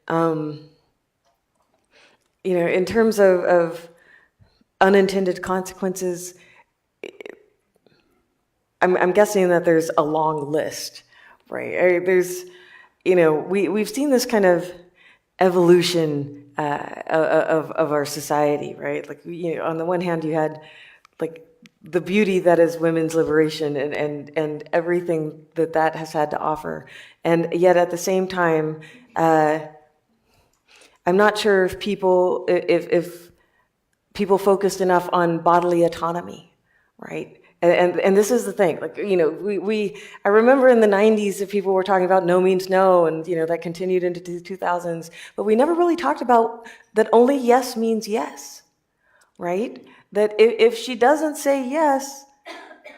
Um, in terms of unintended consequences, I'm guessing that there's a long list, right? There's, we've seen this kind of evolution of our society, right? Like, on the one hand, you had like the beauty that is women's liberation and everything that has had to offer, and yet at the same time, I'm not sure if if people focused enough on bodily autonomy, right? And this is the thing, like, I remember in the 90s that people were talking about no means no, and, that continued into the 2000s, but we never really talked about that only yes means yes, right? That if she doesn't say yes,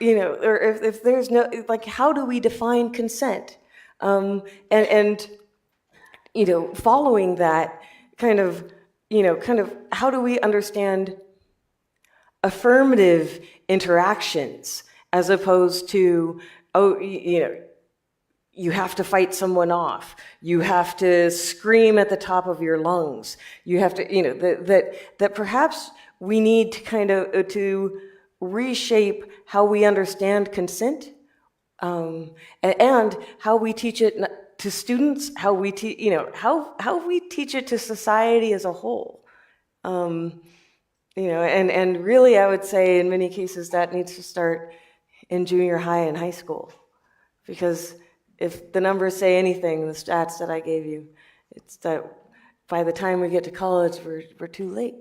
or if there's no, like, how do we define consent? And following that kind of, how do we understand affirmative interactions as opposed to, oh, you have to fight someone off, you have to scream at the top of your lungs, you have to, that perhaps we need to kind of to reshape how we understand consent, and how we teach it to students, how we teach, how we teach it to society as a whole. And really, I would say in many cases that needs to start in junior high and high school, because if the numbers say anything, the stats that I gave you, it's that by the time we get to college, we're too late.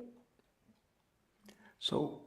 So